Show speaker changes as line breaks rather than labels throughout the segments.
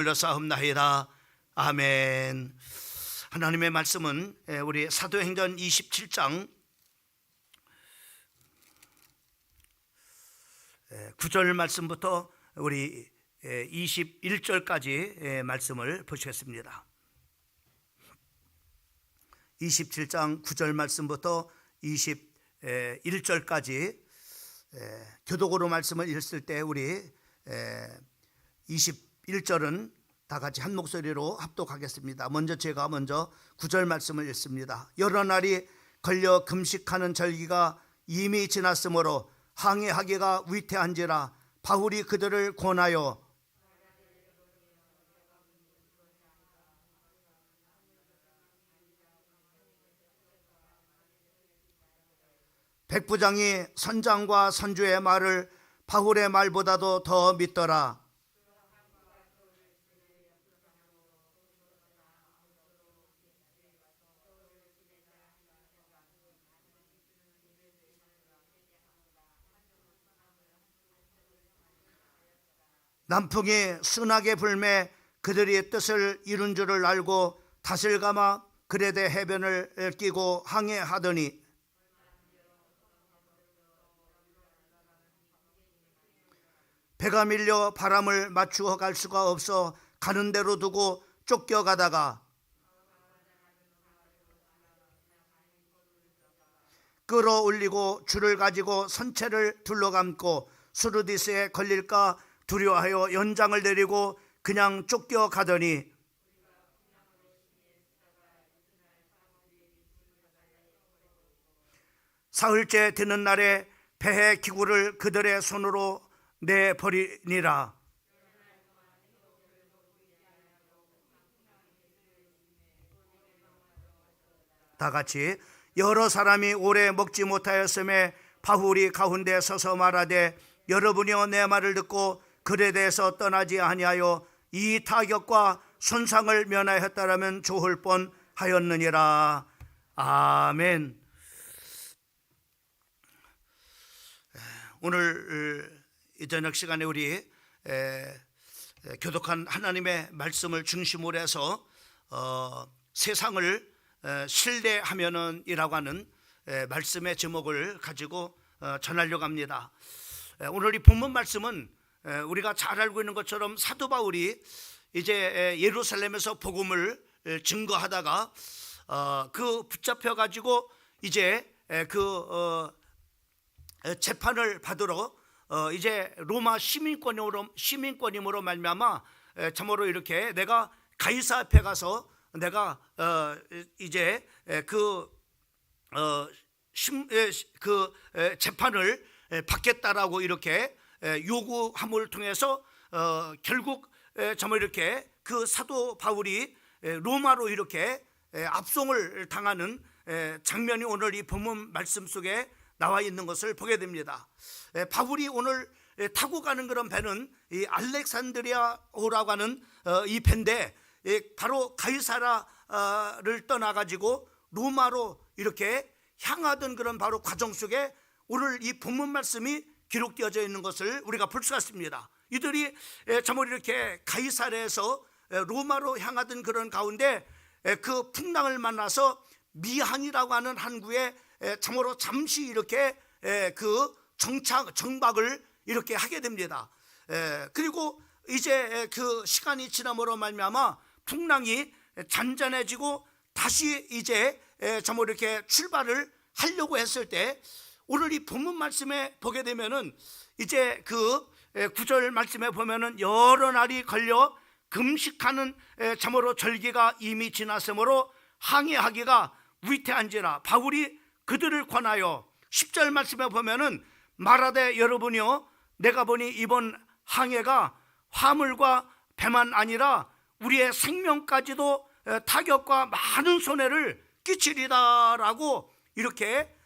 불러싸옵나이다. 아멘. 하나님의 말씀은 우리 사도행전 27장 9절 말씀부터 우리 21절까지 말씀을 보시겠습니다. 27장 9절 말씀부터 21절까지 교독으로 말씀을 읽을 때 우리 21절은 다 같이 한 목소리로 합독하겠습니다. 제가 먼저 9절 말씀을 읽습니다. 여러 날이 걸려 금식하는 절기가 이미 지났으므로 항해하기가 위태한지라 바울이 그들을 권하여 백부장이 선장과 선주의 말을 바울의 말보다도 더 믿더라. 남풍이 순하게 불매 그들이 뜻을 이룬 줄을 알고 닷을 감아 그레데 해변을 끼고 항해하더니 배가 밀려 바람을 맞추어 갈 수가 없어 가는 대로 두고 쫓겨가다가 끌어올리고 줄을 가지고 선체를 둘러감고 수르디스에 걸릴까 두려워하여 연장을 내리고 그냥 쫓겨가더니 사흘째 되는 날에 배의 기구를 그들의 손으로 내버리니라. 다 같이 여러 사람이 오래 먹지 못하였음에 바울이 가운데 서서 말하되 여러분이여 내 말을 듣고 그레데에서 떠나지 아니하여 이 타격과 손상을 면하였다라면 좋을 뻔하였느니라. 아멘. 오늘 이 저녁 시간에 우리 교독한 하나님의 말씀을 중심으로 해서 세상을 신뢰하면은 이라고 하는 말씀의 제목을 가지고 전하려고 합니다. 오늘 이 본문 말씀은 우리가 잘 알고 있는 것처럼 사도 바울이 이제 예루살렘에서 복음을 증거하다가 그 붙잡혀 가지고 이제 그 재판을 받으러 이제 로마 시민권임으로 말미암아 참으로 이렇게 내가 가이사 앞에 가서 내가 이제 그 재판을 받겠다라고 이렇게 요구함을 통해서 결국 정말 이렇게 그 사도 바울이 로마로 이렇게 압송을 당하는 장면이 오늘 이 본문 말씀 속에 나와 있는 것을 보게 됩니다. 바울이 오늘 타고 가는 그런 배는 이 알렉산드리아호라고 하는 이 배인데 바로 가이사라를 떠나가지고 로마로 이렇게 향하던 그런 바로 과정 속에 오늘 이 본문 말씀이 기록되어져 있는 것을 우리가 볼 수가 있습니다. 이들이 참으로 이렇게 가이사랴에서 로마로 향하던 그런 가운데 그 풍랑을 만나서 미항이라고 하는 항구에 참으로 잠시 이렇게 그 정박을 이렇게 하게 됩니다. 그리고 이제 그 시간이 지남으로 말미암아 풍랑이 잔잔해지고 다시 이제 참으로 이렇게 출발을 하려고 했을 때 오늘 이 본문 말씀에 보게 되면은 이제 그 9절 말씀에 보면은 여러 날이 걸려 금식하는 참으로 절기가 이미 지났으므로 항해하기가 위태한지라 바울이 그들을 권하여 10절 말씀에 보면은 말하되 여러분이여 내가 보니 이번 항해가 화물과 배만 아니라 우리의 생명까지도 타격과 많은 손해를 끼치리다라고 이렇게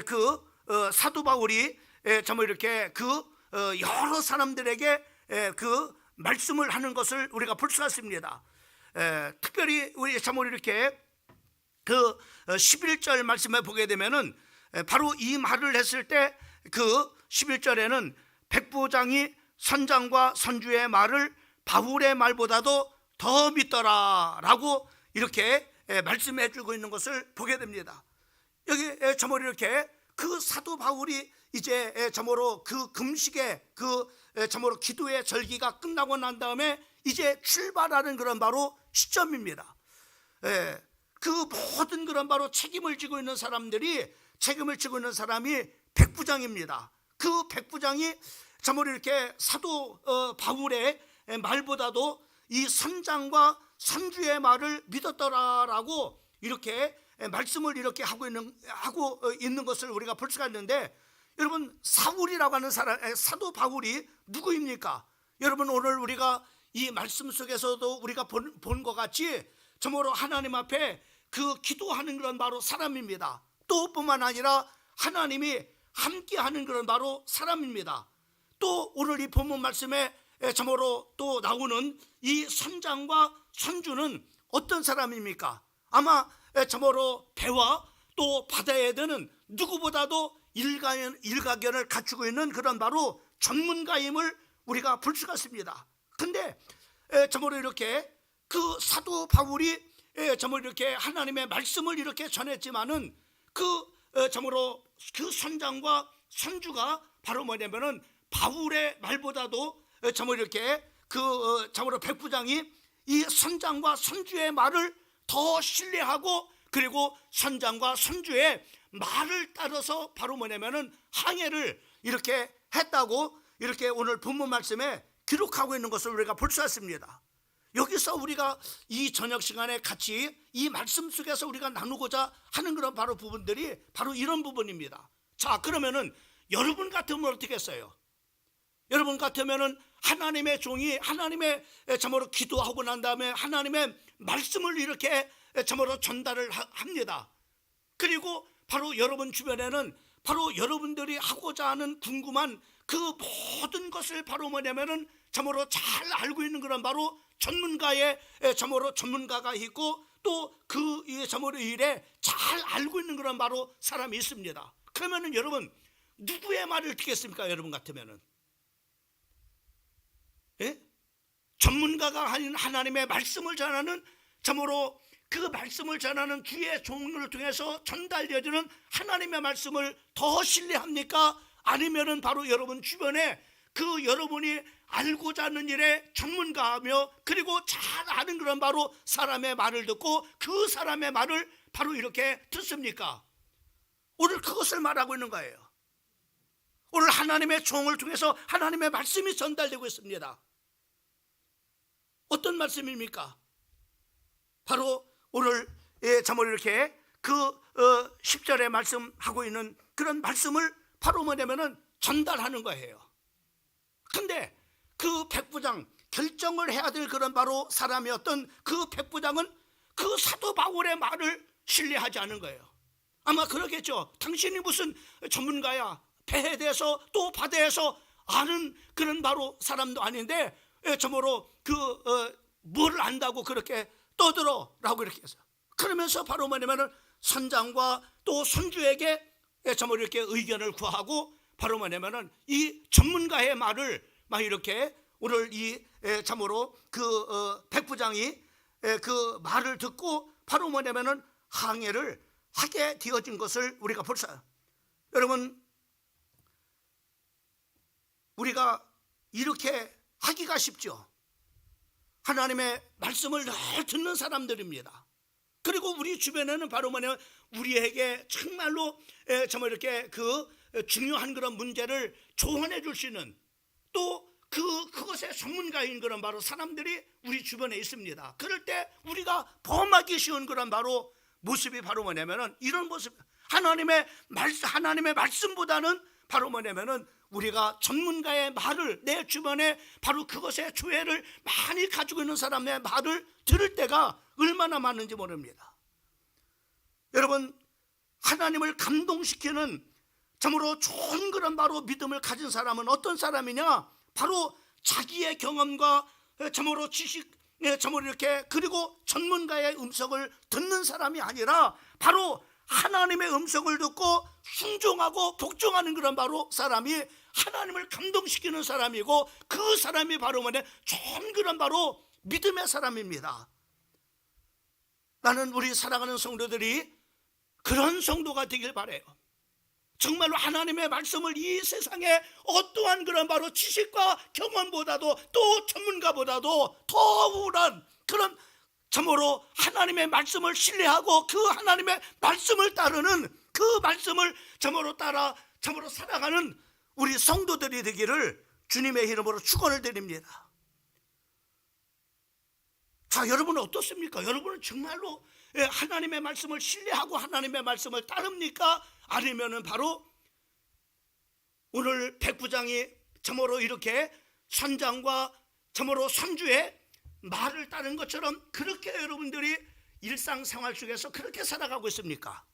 그 사도 바울이 정말 이렇게 그 여러 사람들에게 그 말씀을 하는 것을 우리가 볼 수가 있습니다. 특별히 우리 정말 이렇게 그 11절 말씀에 보게 되면은 바로 이 말을 했을 때 그 11절에는 백부장이 선장과 선주의 말을 바울의 말보다도 더 믿더라라고 이렇게 말씀해 주고 있는 것을 보게 됩니다. 여기 저모로 이렇게 그 사도 바울이 이제 저모로 그 금식의 그 저모로 기도의 절기가 끝나고 난 다음에 이제 출발하는 그런 바로 시점입니다. 그 모든 그런 바로 책임을 지고 있는 사람이 백부장입니다. 그 백부장이 저모로 이렇게 사도 바울의 말보다도 이 선장과 선주의 말을 믿었더라라고 이렇게 말씀을 이렇게 하고 있는 것을 우리가 볼 수가 있는데, 여러분, 사울이라고 하는 사도 바울이 누구입니까? 여러분, 오늘 우리가 이 말씀 속에서도 우리가 본 것 같이 저모로 하나님 앞에 그 기도하는 그런 바로 사람입니다. 또 뿐만 아니라 하나님이 함께하는 그런 바로 사람입니다. 또 오늘 이 본문 말씀에 저모로 또 나오는 이 선장과 선주는 어떤 사람입니까? 아마 저모로 배와 또 바다에 드는 누구보다도 일가견을 갖추고 있는 그런 바로 전문가임을 우리가 볼 수가 있습니다. 근데 저모로 이렇게 그 사도 바울이 저모로 이렇게 하나님의 말씀을 이렇게 전했지만은 저모로 그 선장과 선주가 바로 뭐냐면은 바울의 말보다도 저모로 이렇게 저모로 백부장이 이 선장과 선주의 말을 더 신뢰하고, 그리고 선장과 선주의 말을 따라서 바로 뭐냐면은 항해를 이렇게 했다고 이렇게 오늘 본문 말씀에 기록하고 있는 것을 우리가 볼 수 있습니다. 여기서 우리가 이 저녁 시간에 같이 이 말씀 속에서 우리가 나누고자 하는 그런 바로 부분들이 바로 이런 부분입니다. 자, 그러면은 여러분 같으면 어떻게 했어요? 여러분 같으면은 하나님의 종이 하나님의 저모로 기도하고 난 다음에 하나님의 말씀을 이렇게 저모로 전달을 합니다. 그리고 바로 여러분 주변에는 바로 여러분들이 하고자 하는 궁금한 그 모든 것을 바로 뭐냐면은 저모로 잘 알고 있는 그런 바로 전문가의 저모로 전문가가 있고, 또 그 저모로 일에 잘 알고 있는 그런 바로 사람이 있습니다. 그러면은 여러분 누구의 말을 듣겠습니까? 여러분 같으면은 전문가가 아닌 하나님의 말씀을 전하는 저모로 그 말씀을 전하는 주의 종을 통해서 전달되어지는 하나님의 말씀을 더 신뢰합니까? 아니면은 바로 여러분 주변에 그 여러분이 알고자 하는 일에 전문가하며 그리고 잘 아는 그런 바로 사람의 말을 듣고 그 사람의 말을 바로 이렇게 듣습니까? 오늘 그것을 말하고 있는 거예요. 오늘 하나님의 종을 통해서 하나님의 말씀이 전달되고 있습니다. 어떤 말씀입니까? 바로 오늘 저모로 이렇게 그 10절에 말씀하고 있는 그런 말씀을 바로 뭐냐면은 전달하는 거예요. 근데 그 백부장, 결정을 해야 될 그런 바로 사람이었던 그 백부장은 그 사도 바울의 말을 신뢰하지 않은 거예요. 아마 그러겠죠. 당신이 무슨 전문가야, 배에 대해서 또 바다에서 아는 그런 바로 사람도 아닌데 저모로 뭐를 안다고 그렇게 떠들어라고 이렇게 해서, 그러면서 바로 뭐냐면은 선장과 또 선주에게 저모로 이렇게 의견을 구하고 바로 뭐냐면은 이 전문가의 말을 막 이렇게 오늘 이 참으로 그 백부장이 그 말을 듣고 바로 뭐냐면은 항해를 하게 되어진 것을 우리가 볼 수 있어요. 여러분, 우리가 이렇게 하기가 쉽죠. 하나님의 말씀을 늘 듣는 사람들입니다. 그리고 우리 주변에는 바로 뭐냐면 우리에게 정말로 정말 이렇게 그 중요한 그런 문제를 조언해 줄 수 있는 또 그것의 전문가인 그런 바로 사람들이 우리 주변에 있습니다. 그럴 때 우리가 범하기 쉬운 그런 바로 모습이 바로 뭐냐면은 이런 모습, 하나님의 말씀보다는 바로 뭐냐면은 우리가 전문가의 말을, 내 주변에 바로 그것의 조회를 많이 가지고 있는 사람의 말을 들을 때가 얼마나 많은지 모릅니다. 여러분, 하나님을 감동시키는 참으로 좋은 그런 바로 믿음을 가진 사람은 어떤 사람이냐? 바로 자기의 경험과 참으로 지식, 참으로 이렇게 그리고 전문가의 음성을 듣는 사람이 아니라 바로 하나님의 음성을 듣고 순종하고 복종하는 그런 바로 사람이 하나님을 감동시키는 사람이고, 그 사람이 바로 뭐냐, 좋은 그런 바로 믿음의 사람입니다. 나는 우리 사랑하는 성도들이 그런 성도가 되길 바라요. 정말로 하나님의 말씀을 이 세상에 어떠한 그런 바로 지식과 경험보다도, 또 전문가보다도 더 우월한 그런 참으로 하나님의 말씀을 신뢰하고 그 하나님의 말씀을 따르는, 그 말씀을 참으로 따라 참으로 살아가는 우리 성도들이 되기를 주님의 이름으로 축원을 드립니다. 자, 여러분은 어떻습니까? 여러분은 정말로 하나님의 말씀을 신뢰하고 하나님의 말씀을 따릅니까? 아니면은 바로 오늘 백부장이 참으로 이렇게 선장과 참으로 선주의 말을 따른 것처럼 그렇게 여러분들이 일상생활 속에서 그렇게 살아가고 있습니까?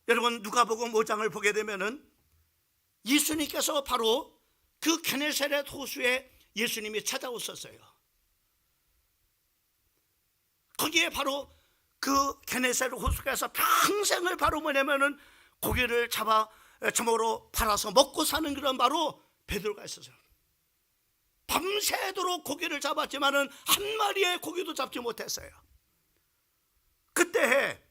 여러분, 누가복음 5장을 보게 되면은 예수님께서 바로 그 게네사렛 호수에 예수님이 찾아오셨어요. 거기에 바로 그 게네사렛 호수에서 평생을 바로 뭐냐면은 고기를 잡아 참으로 팔아서 먹고 사는 그런 바로 베드로가 있었어요. 밤새도록 고기를 잡았지만은 한 마리의 고기도 잡지 못했어요. 그때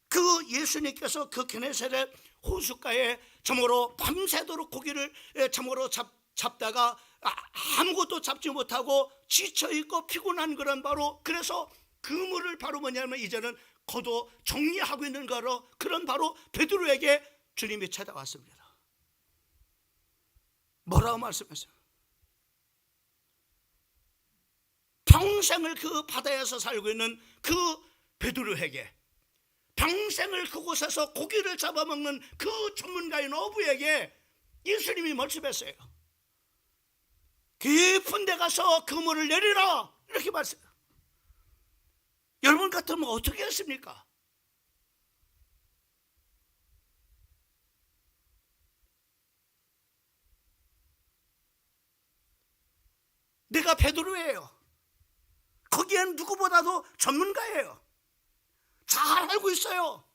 그 예수님께서 그 게네사렛 호숫가에 참으로 밤새도록 고기를 참으로 잡다가 아무것도 잡지 못하고 지쳐있고 피곤한 그런 바로, 그래서 그물을 바로 뭐냐면 이제는 거둬 정리하고 있는 거로 그런 바로 베드로에게 주님이 찾아왔습니다. 뭐라고 말씀했어요? 평생을 그 바다에서 살고 있는 그 베드로에게, 평생을 그곳에서 고기를 잡아먹는 그 전문가인 어부에게 예수님이 말씀했어요. 깊은 데 가서 그물을 내리라, 이렇게 말씀해요. 여러분 같으면 어떻게 했습니까? 내가 베드로예요. 거기엔 누구보다도 전문가예요. 잘 알고 있어요.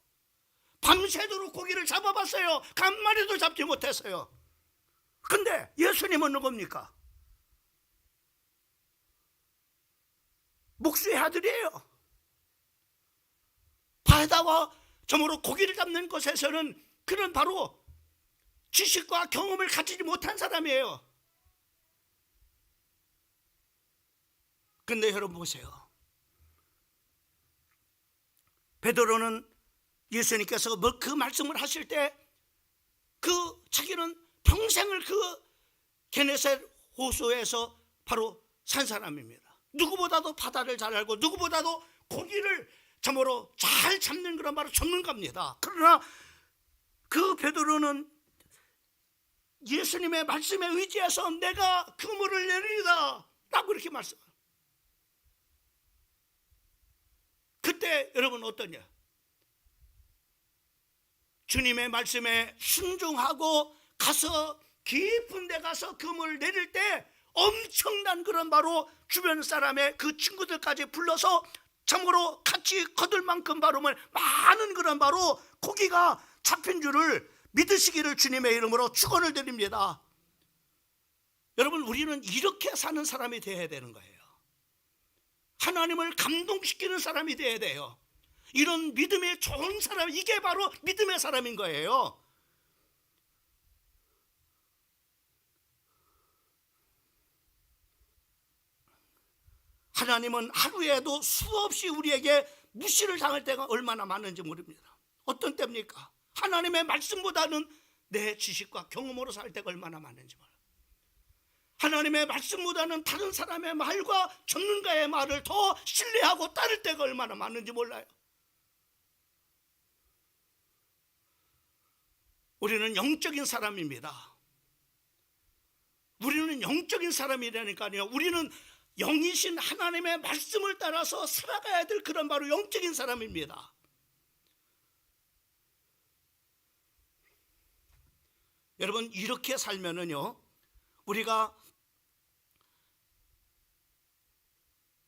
밤새도록 고기를 잡아봤어요. 한 마리도 잡지 못했어요. 근데 예수님은 누굽니까? 목수의 아들이에요. 바다와 점으로 고기를 잡는 것에서는 그런 바로 지식과 경험을 가지지 못한 사람이에요. 근데 여러분 보세요. 베드로는 예수님께서 그 말씀을 하실 때 그 자기는 평생을 그 게네사렛 호수에서 바로 산 사람입니다. 누구보다도 바다를 잘 알고 누구보다도 고기를 참으로 잘 잡는 그런 바로 전문가입니다. 그러나 그 베드로는 예수님의 말씀에 의지해서 내가 그물을 내리리다 라고 이렇게 말씀해요. 그때 여러분 어떠냐? 주님의 말씀에 순종하고 가서 깊은 데 가서 그물을 내릴 때 엄청난 그런 바로 주변 사람의 그 친구들까지 불러서 참으로 같이 거둘 만큼 바로 많은 그런 바로 고기가 잡힌 줄을 믿으시기를 주님의 이름으로 축원을 드립니다. 여러분, 우리는 이렇게 사는 사람이 되어야 되는 거예요. 하나님을 감동시키는 사람이 되어야 돼요. 이런 믿음이 좋은 사람, 이게 바로 믿음의 사람인 거예요. 하나님은 하루에도 수없이 우리에게 무시를 당할 때가 얼마나 많은지 모릅니다. 어떤 때입니까? 하나님의 말씀보다는 내 지식과 경험으로 살 때가 얼마나 많은지 몰라요. 하나님의 말씀보다는 다른 사람의 말과 전문가의 말을 더 신뢰하고 따를 때가 얼마나 많은지 몰라요. 우리는 영적인 사람입니다. 우리는 영적인 사람이라니까요. 우리는 영이신 하나님의 말씀을 따라서 살아가야 될 그런 바로 영적인 사람입니다. 여러분, 이렇게 살면은요, 우리가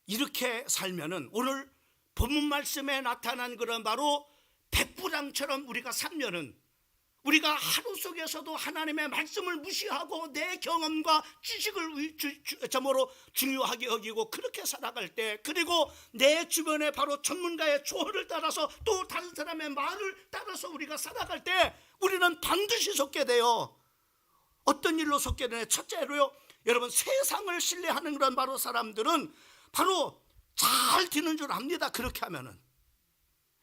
이렇게 살면은 오늘 본문 말씀에 나타난 그런 바로 백부장처럼 우리가 살면은, 우리가 하루 속에서도 하나님의 말씀을 무시하고 내 경험과 지식을 점으로 중요하게 여기고 그렇게 살아갈 때, 그리고 내 주변에 바로 전문가의 조언을 따라서 또 다른 사람의 말을 따라서 우리가 살아갈 때 우리는 반드시 속게 돼요. 어떤 일로 속게 되냐? 첫째로요, 여러분, 세상을 신뢰하는 그런 바로 사람들은 바로 잘 되는 줄 압니다. 그렇게 하면은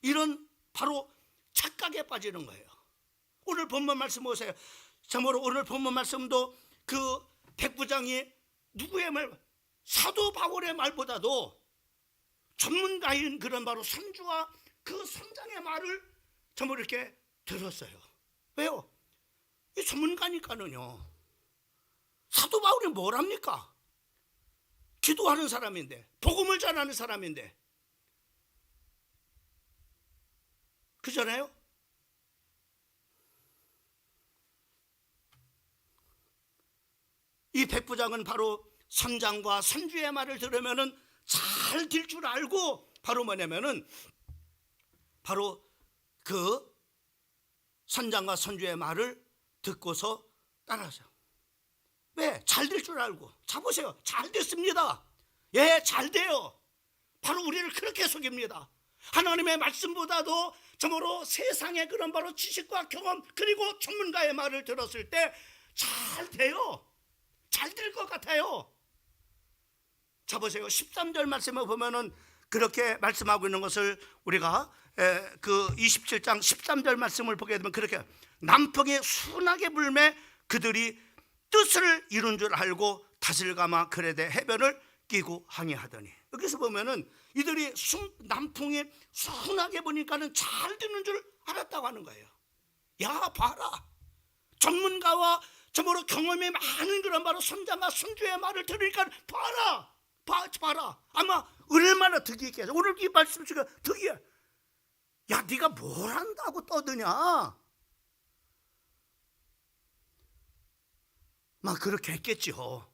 이런 바로 착각에 빠지는 거예요. 오늘 본문 말씀 보세요. 참으로 오늘 본문 말씀도 그 백부장이 누구의 말, 사도 바울의 말보다도 전문가인 그런 바로 선주와 그 선장의 말을 참으로 이렇게 들었어요. 왜요? 이 전문가니까는요. 사도 바울이 뭘 합니까? 기도하는 사람인데, 복음을 전하는 사람인데, 그잖아요. 이 백부장은 바로 선장과 선주의 말을 들으면은 잘 될 줄 알고 바로 뭐냐면은 바로 그 선장과 선주의 말을 듣고서 따라하세요. 왜? 잘 될 줄 알고. 자 보세요. 잘 됐습니다. 예, 잘 돼요. 바로 우리를 그렇게 속입니다. 하나님의 말씀보다도 정말로 세상의 그런 바로 지식과 경험 그리고 전문가의 말을 들었을 때 잘 돼요. 잘 될 것 같아요. 자 보세요. 13절 말씀을 보면은 그렇게 말씀하고 있는 것을 우리가 그 27장 13절 말씀을 보게 되면 그렇게, 남풍이 순하게 불매 그들이 뜻을 이룬 줄 알고 닷을 감아 그레데 해변을 끼고 항해하더니, 여기서 보면은 이들이 남풍이 순하게 보니까는 잘 되는 줄 알았다고 하는 거예요. 야 봐라, 전문가와 정말로 경험이 많은 그런 바로 선장과 선주의 말을 들으니까 봐라. 아마 얼마나 득이 있겠어. 오늘 이 말씀 중에 득이야. 야, 네가 뭘 한다고 떠드냐? 막 그렇게 했겠지요.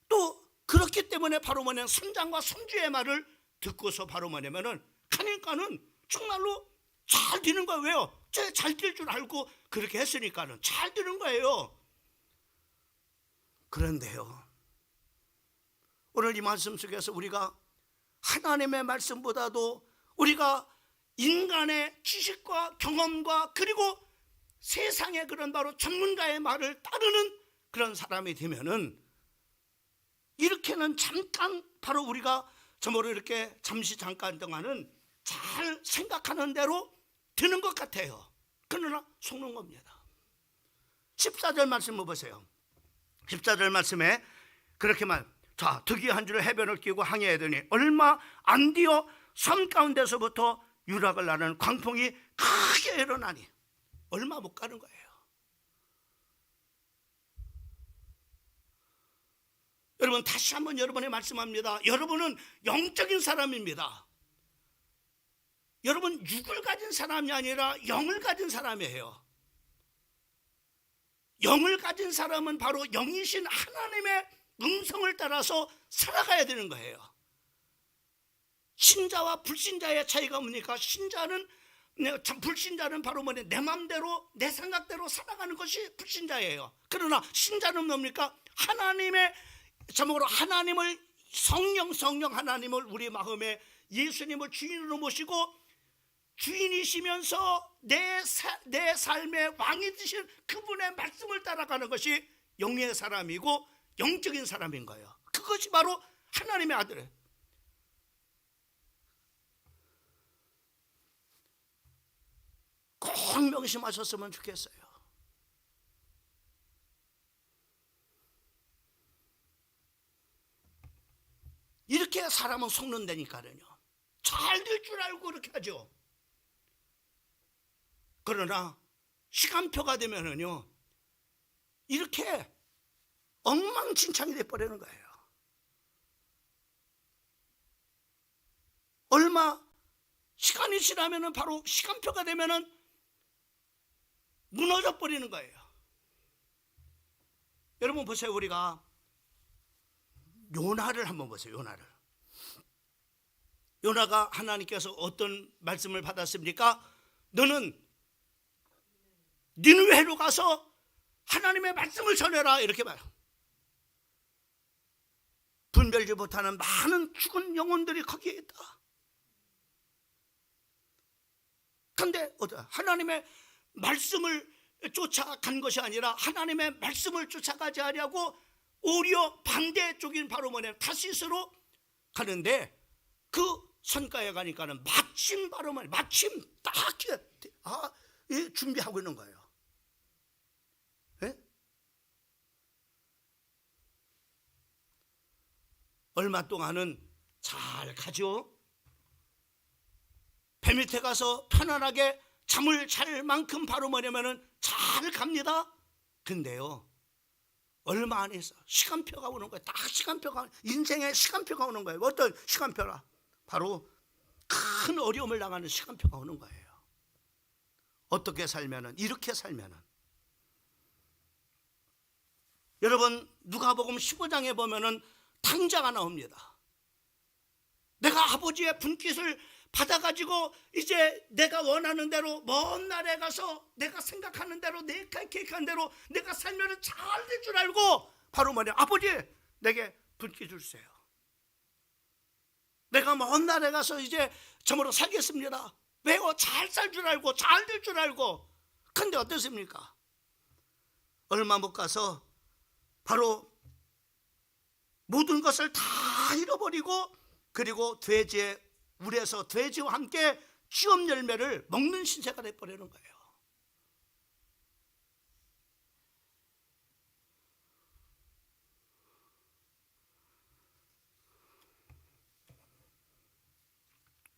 또 그렇기 때문에 바로 뭐냐면 선장과 선주의 말을 듣고서 바로 뭐냐면은 가니까는 정말로 잘 되는 거예요. 왜요? 잘 될 줄 알고 그렇게 했으니까는 잘 되는 거예요. 그런데요, 오늘 이 말씀 속에서 우리가 하나님의 말씀보다도 우리가 인간의 지식과 경험과 그리고 세상의 그런 바로 전문가의 말을 따르는 그런 사람이 되면은 이렇게는 잠깐 바로 우리가 저모로 이렇게 잠깐 동안은 잘 생각하는 대로 되는 것 같아요. 그러나 속는 겁니다. 14절 말씀을 보세요. 14절 말씀에 그렇게 자, 득이한 줄을 해변을 끼고 항해하더니 얼마 안 뒤어 섬 가운데서부터 유락을 나는 광풍이 크게 일어나니, 얼마 못 가는 거예요. 여러분, 다시 한번 여러분에 말씀합니다. 여러분은 영적인 사람입니다. 여러분 육을 가진 사람이 아니라 영을 가진 사람이에요. 영을 가진 사람은 바로 영이신 하나님의 음성을 따라서 살아가야 되는 거예요. 신자와 불신자의 차이가 뭡니까? 불신자는 바로 뭐냐, 내 마음대로 내 생각대로 살아가는 것이 불신자예요. 그러나 신자는 뭡니까? 하나님의 제목으로 하나님을 성령 하나님을 우리 마음에 예수님을 주인으로 모시고 주인이시면서 내 삶의 왕이 되신 그분의 말씀을 따라가는 것이 영의 사람이고 영적인 사람인 거예요. 그것이 바로 하나님의 아들이에요. 꼭 명심하셨으면 좋겠어요. 이렇게 사람은 속는다니까요. 잘 될 줄 알고 그렇게 하죠. 그러나 시간표가 되면은요, 이렇게 엉망진창이 돼버리는 거예요. 얼마 시간이 지나면은 바로 시간표가 되면은 무너져 버리는 거예요. 여러분 보세요. 우리가 요나를 한번 보세요. 요나가 하나님께서 어떤 말씀을 받았습니까? 너는 니느웨로 가서 하나님의 말씀을 전해라, 이렇게 말해요. 분별지 못하는 많은 죽은 영혼들이 거기에 있다. 그런데 하나님의 말씀을 쫓아간 것이 아니라 하나님의 말씀을 쫓아가지 않냐고 오히려 반대쪽인 바로 뭐냐면 타시스로 가는데, 그 선가에 가니까는 마침 바로 마침 딱 준비하고 있는 거예요. 네? 얼마 동안은 잘 가죠. 배 밑에 가서 편안하게 잠을 잘 만큼 바로 뭐냐면은 잘 갑니다. 근데요, 얼마 안 해서 시간표가 오는 거예요. 딱 시간표가, 인생의 시간표가 오는 거예요. 어떤 시간표라? 바로 큰 어려움을 당하는 시간표가 오는 거예요. 어떻게 살면은, 이렇게 살면은, 여러분 누가복음 15장에 보면은 탕자가 나옵니다. 내가 아버지의 분깃을 받아가지고 이제 내가 원하는 대로 먼 나라에 가서 내가 생각하는 대로, 내가 계획한 대로 내가 살면은 잘 될 줄 알고 바로 뭐냐, 아버지 내게 분깃 주세요. 내가 먼 나라에 가서 이제 저으로 살겠습니다. 왜요? 잘 살 줄 알고, 잘 될 줄 알고. 근데 어떻습니까? 얼마 못 가서 바로 모든 것을 다 잃어버리고, 그리고 돼지의 울에서 돼지와 함께 취업 열매를 먹는 신세가 돼버리는 거예요.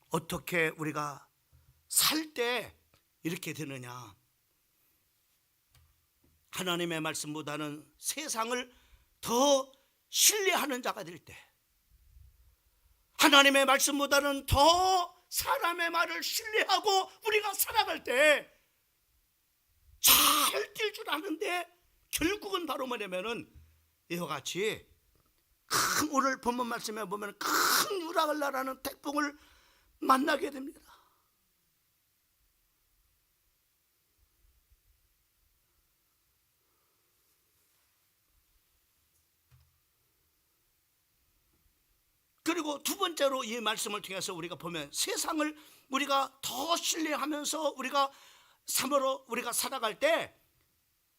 어떻게 우리가 살 때 이렇게 되느냐? 하나님의 말씀보다는 세상을 더 신뢰하는 자가 될 때, 하나님의 말씀보다는 더 사람의 말을 신뢰하고 우리가 살아갈 때 잘 될 줄 아는데 결국은 바로 뭐냐면은 이와 같이 큰, 오늘 본문 말씀에 보면 큰 유락을 나라는 태풍을 만나게 됩니다. 그리고 두 번째로 이 말씀을 통해서 우리가 보면 세상을 우리가 더 신뢰하면서 우리가 삶으로 우리가 살아갈 때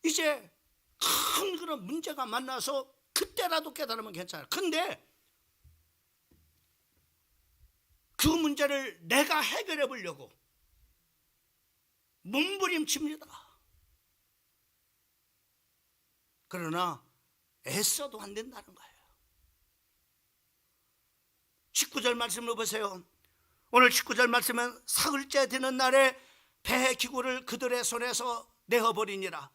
이제 큰 그런 문제가 만나서 그때라도 깨달으면 괜찮아요. 근데 그 문제를 내가 해결해 보려고 몸부림칩니다. 그러나 애써도 안 된다는 거예요. 19절 말씀을 보세요. 오늘 19절 말씀은 사흘째 되는 날에 배의 기구를 그들의 손에서 내어버리니라.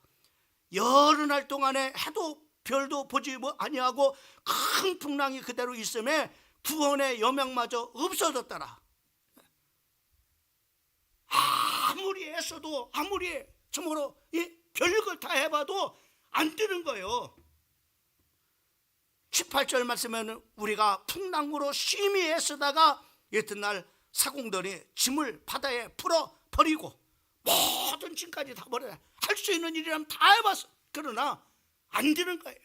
여러 날 동안에 해도 별도 보지 아니하고 큰 풍랑이 그대로 있음에 구원의 여명마저 없어졌더라. 아무리 애써도, 아무리 정말로 별걸 다 해봐도 안 되는 거예요. 18절 말씀에는 우리가 풍랑으로 심히 애쓰다가 이튿날 사공들이 짐을 바다에 풀어 버리고 모든 짐까지 다 버려야 할 수 있는 일이라면 다 해봤어. 그러나 안 되는 거예요.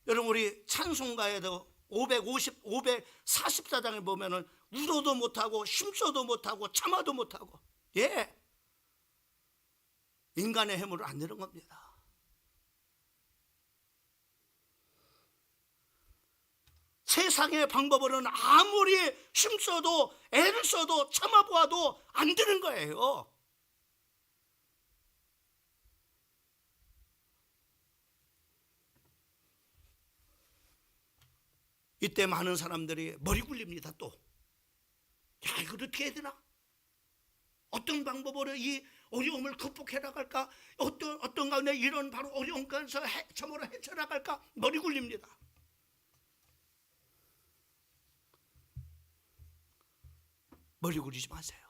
여러분 우리 찬송가에도 544장에 보면은 울어도 못하고 힘써도 못하고 참아도 못하고, 인간의 힘으로 안 되는 겁니다. 세상의 방법으로는 아무리 힘써도 애를 써도 참아보아도 안 되는 거예요. 이때 많은 사람들이 머리 굴립니다. 또 이걸 어떻게 해야 되나? 어떤 방법으로 이 어려움을 극복해 나갈까? 어떤 가운데 이런 바로 어려움 가운데서 참으로 헤쳐나갈까? 머리 굴립니다. 머리 굴리지 마세요.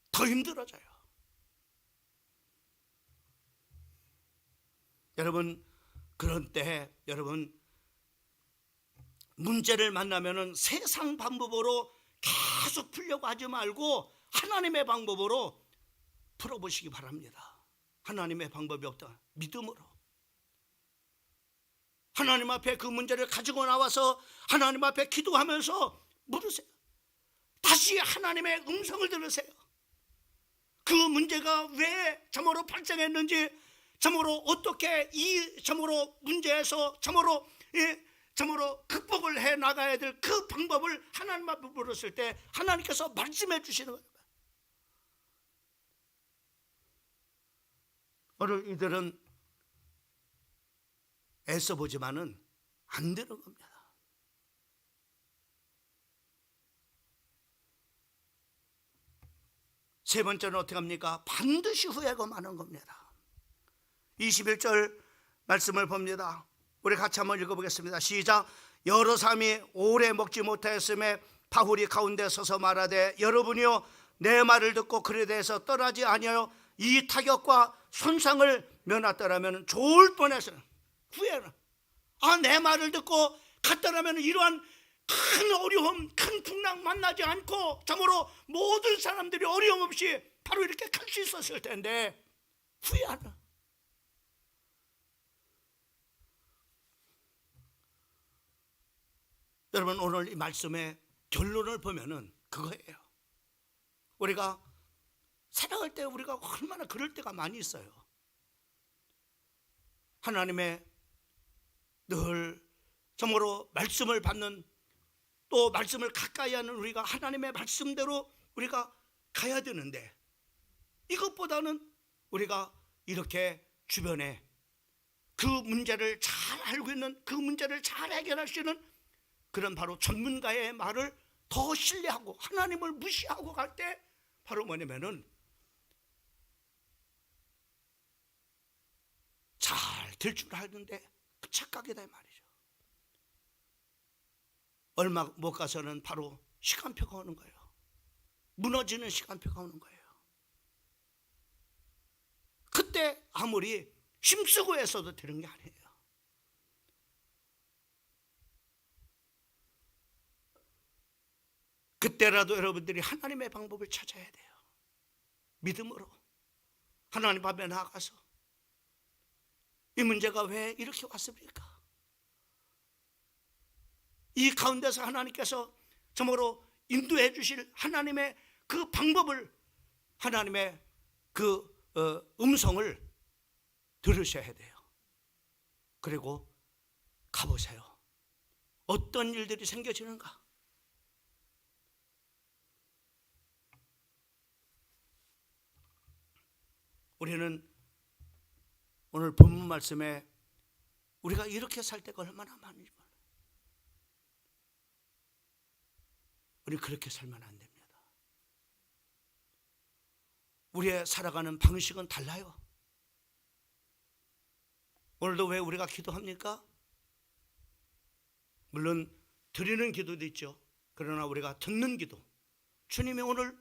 더 힘들어져요. 여러분 그런 때 여러분, 문제를 만나면은 세상 방법으로 계속 풀려고 하지 말고 하나님의 방법으로 풀어보시기 바랍니다. 하나님의 방법이 없다. 믿음으로 하나님 앞에 그 문제를 가지고 나와서 하나님 앞에 기도하면서 물으세요. 다시 하나님의 음성을 들으세요. 그 문제가 왜 참으로 발생했는지, 참으로 어떻게 이 참으로 문제에서 참으로 극복을 해 나가야 될 그 방법을 하나님 앞에 물었을 때 하나님께서 말씀해 주시는 거예요. 오늘 이들은 애써 보지만은 안 되는 겁니다. 세 번째는 어떻게 합니까? 반드시 후회가 많은 겁니다. 21절 말씀을 봅니다. 우리 같이 한번 읽어보겠습니다. 시작. 여러 사람이 오래 먹지 못하였음에 바울이 가운데 서서 말하되, 여러분이요 내 말을 듣고 그에 대해서 떠나지 아니하여 이 타격과 손상을 면하더라면 좋을 뻔했어요. 후회는, 내 말을 듣고 갔더라면 이러한 큰 어려움, 큰 풍랑 만나지 않고 참으로 모든 사람들이 어려움 없이 바로 이렇게 갈 수 있었을 텐데 후회하는. 여러분, 오늘 이 말씀의 결론을 보면은 그거예요. 우리가 살아갈 때 우리가 얼마나 그럴 때가 많이 있어요. 하나님의 늘 정말로 말씀을 받는, 또 말씀을 가까이 하는 우리가 하나님의 말씀대로 우리가 가야 되는데, 이것보다는 우리가 이렇게 주변에 그 문제를 잘 알고 있는, 그 문제를 잘 해결할 수 있는 그런 바로 전문가의 말을 더 신뢰하고 하나님을 무시하고 갈 때 바로 뭐냐면은 잘 될 줄 아는데 그 착각이다 이 말이죠. 얼마 못 가서는 바로 시간표가 오는 거예요. 무너지는 시간표가 오는 거예요. 그때 아무리 힘쓰고 해서도 되는 게 아니에요. 그때라도 여러분들이 하나님의 방법을 찾아야 돼요. 믿음으로 하나님 앞에 나아가서 이 문제가 왜 이렇게 왔습니까? 이 가운데서 하나님께서 정말로 인도해 주실 하나님의 그 방법을, 하나님의 그 음성을 들으셔야 돼요. 그리고 가보세요. 어떤 일들이 생겨지는가? 우리는 오늘 본문 말씀에 우리가 이렇게 살 때가 얼마나 많은지 몰라요. 우리 그렇게 살면 안 됩니다. 우리의 살아가는 방식은 달라요. 오늘도 왜 우리가 기도합니까? 물론 드리는 기도도 있죠. 그러나 우리가 듣는 기도, 주님이 오늘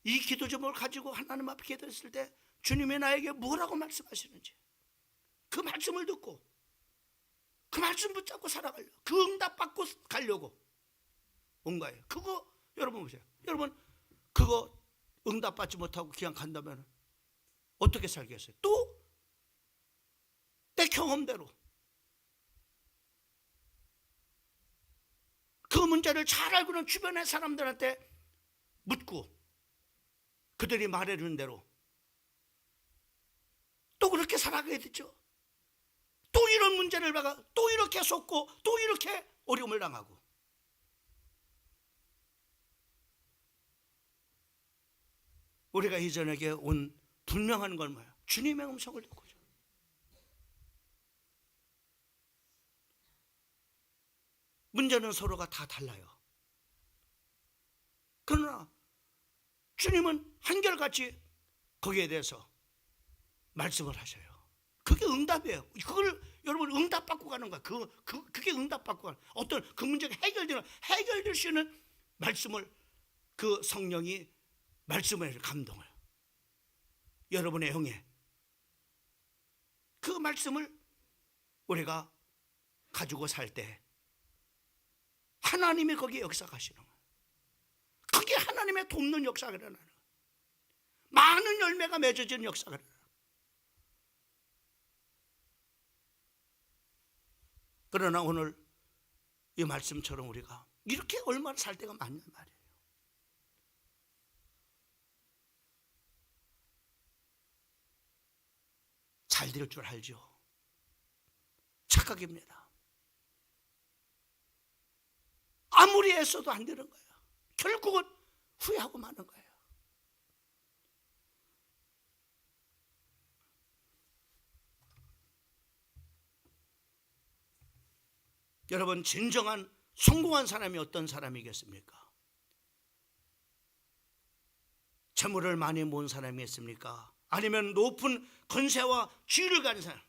이 기도 제목을 가지고 하나님 앞에 기도했을 때 주님이 나에게 뭐라고 말씀하시는지 그 말씀을 듣고 그 말씀 붙잡고 살아가려고, 그 응답 받고 가려고 온 거예요. 그거 여러분 보세요. 여러분 그거 응답 받지 못하고 그냥 간다면 어떻게 살겠어요? 또 내 경험대로 그 문제를 잘 알고 있는 주변의 사람들한테 묻고 그들이 말해주는 대로 또 그렇게 살아가게 되죠. 또 이런 문제를 받아 또 이렇게 속고 또 이렇게 어려움을 당하고. 우리가 이전에게 온 분명한 건 뭐예요? 주님의 음성을 듣고죠. 문제는 서로가 다 달라요. 그러나 주님은 한결같이 거기에 대해서 말씀을 하셔요. 그게 응답이에요. 그걸 여러분 응답받고 가는 거야. 그게 응답받고 가는, 어떤 그 문제가 해결될 수 있는 말씀을, 그 성령이 말씀을 감동을 여러분의 영에 그 말씀을 우리가 가지고 살 때 하나님이 거기에 역사하시는 거예요. 거기에 하나님의 돕는 역사가 일어나는 거예요. 많은 열매가 맺어지는 역사가 일어나는 거예요. 그러나 오늘 이 말씀처럼 우리가 이렇게 얼마나 살 때가 많냔 말이에요. 잘 될 줄 알죠. 착각입니다. 아무리 애써도 안 되는 거예요. 결국은 후회하고 마는 거예요. 여러분, 진정한 성공한 사람이 어떤 사람이겠습니까? 재물을 많이 모은 사람이겠습니까? 아니면 높은 권세와 지위를 가진 사람?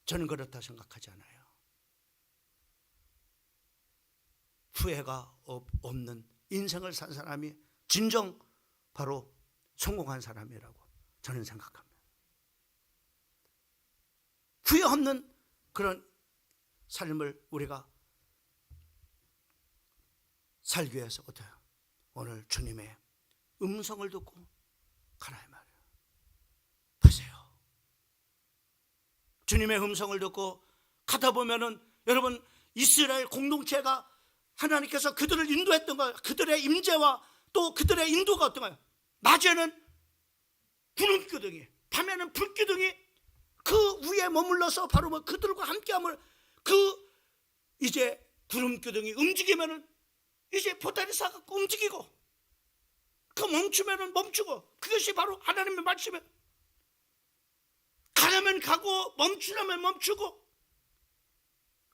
저는 그렇다 생각하지 않아요. 후회가 없는 인생을 산 사람이 진정 바로 성공한 사람이라고 저는 생각합니다. 후회 없는 그런 삶을 우리가 살기 위해서 어때요? 오늘 주님의 음성을 듣고 가라 이 말이에요. 보세요. 주님의 음성을 듣고 가다 보면은 여러분, 이스라엘 공동체가 하나님께서 그들을 인도했던 거예요. 그들의 임재와 또 그들의 인도가 어떤가요? 낮에는 구름 기둥이, 밤에는 불 기둥이 그 위에 머물러서 바로 그들과 함께함을, 그 이제 구름 기둥이 움직이면은 이제 보따리 싸갖고 움직이고, 그 멈추면은 멈추고, 그것이 바로 하나님의 말씀이에요. 가려면 가고 멈추려면 멈추고,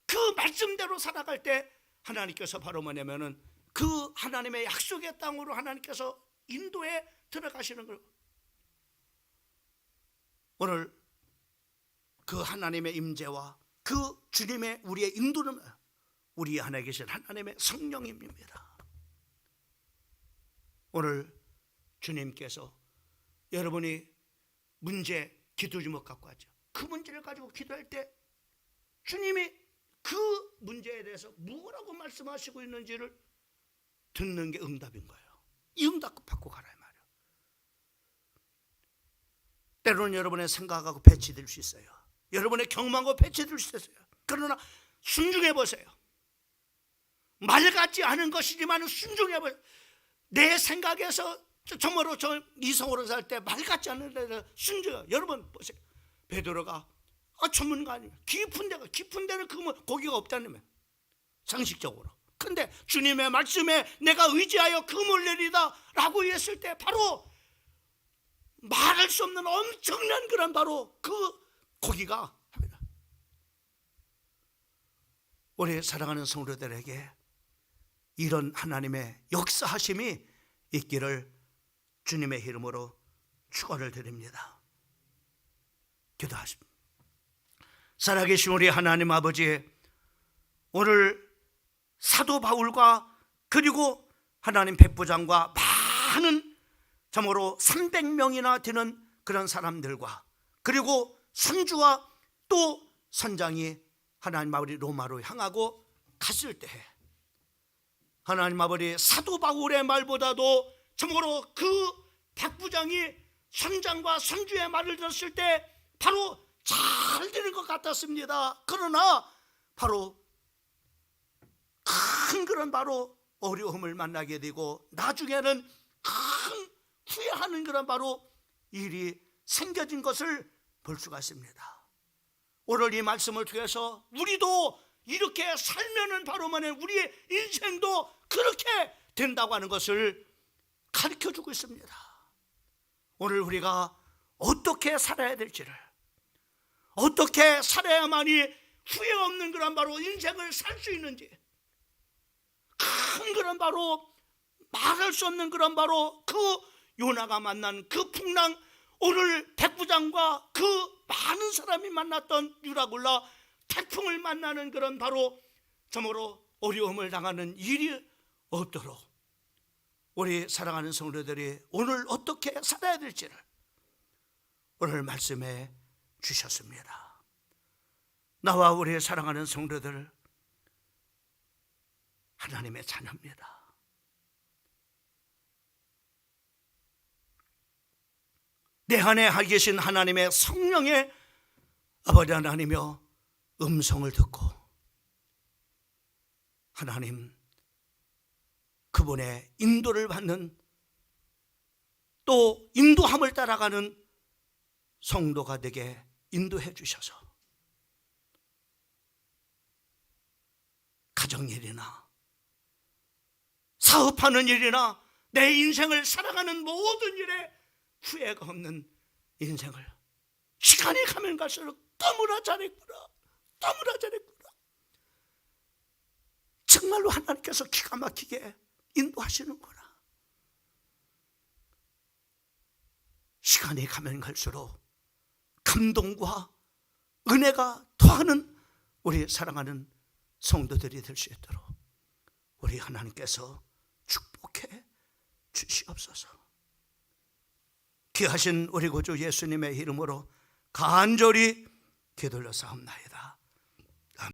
그 말씀대로 살아갈 때 하나님께서 바로 뭐냐면은 그 하나님의 약속의 땅으로 하나님께서 인도에 들어가시는 거예요. 오늘 그 하나님의 임재와 그 주님의 우리의 인도는 우리 안에 계신 하나님의 성령님입니다. 오늘 주님께서 여러분이 문제, 기도 제목 갖고 왔죠. 그 문제를 가지고 기도할 때 주님이 그 문제에 대해서 뭐라고 말씀하시고 있는지를 듣는 게 응답인 거예요. 이 응답 받고 가라 이 말이에요. 때로는 여러분의 생각하고 배치될 수 있어요. 여러분의 경험하고 배치될 수 있어요. 그러나 순종해 보세요. 말 같지 않은 것이지만 순종해 보세요. 내 생각에서 정말로 저 이성으로 살 때 말 같지 않은 데서 순종. 여러분 보세요. 베드로가 전문가 아니에요. 깊은 데는 그 고기가 없다는 거예요. 상식적으로. 근데 주님의 말씀에 내가 의지하여 금을 내리다 라고 했을 때 바로 말할 수 없는 엄청난 그런 바로 그 고기가 합니다. 우리 사랑하는 성도들에게 이런 하나님의 역사하심이 있기를 주님의 이름으로 축원을 드립니다. 기도하십니다. 살아계신 우리 하나님 아버지, 오늘 사도 바울과 그리고 하나님 백부장과 많은 참으로 300명이나 되는 그런 사람들과 그리고 선주와 또 선장이 하나님 아버지 로마로 향하고 갔을 때 하나님 아버지 사도 바울의 말보다도 참으로 그 백부장이 선장과 선주의 말을 들었을 때 바로 잘 되는 것 같았습니다. 그러나 바로 큰 그런 바로 어려움을 만나게 되고 나중에는 큰 후회하는 그런 바로 일이 생겨진 것을 볼 수가 있습니다. 오늘 이 말씀을 통해서 우리도 이렇게 살면은 바로 우리의 인생도 그렇게 된다고 하는 것을 가르쳐주고 있습니다. 오늘 우리가 어떻게 살아야 될지를, 어떻게 살아야만이 후회 없는 그런 바로 인생을 살 수 있는지, 큰 그런 바로 말할 수 없는 그런 바로 그 요나가 만난 그 풍랑, 오늘 백부장과 그 많은 사람이 만났던 유라굴라 태풍을 만나는 그런 바로 참으로 어려움을 당하는 일이 없도록 우리 사랑하는 성도들이 오늘 어떻게 살아야 될지를 오늘 말씀해 주셨습니다. 나와 우리 사랑하는 성도들, 하나님의 자녀입니다. 내 안에 계신 하나님의 성령의 아버지 하나님이여 음성을 듣고 하나님 그분의 인도를 받는, 또 인도함을 따라가는 성도가 되게 인도해 주셔서 가정일이나 사업하는 일이나 내 인생을 살아가는 모든 일에 후회가 없는 인생을 시간이 가면 갈수록 너무나 잘했구나, 너무나 잘했구나, 정말로 하나님께서 기가 막히게 인도하시는구나. 시간이 가면 갈수록 감동과 은혜가 더하는 우리 사랑하는 성도들이 될 수 있도록 우리 하나님께서 축복해 주시옵소서. 귀하신 우리 구주 예수님의 이름으로 간절히 기도를 사옵나이다.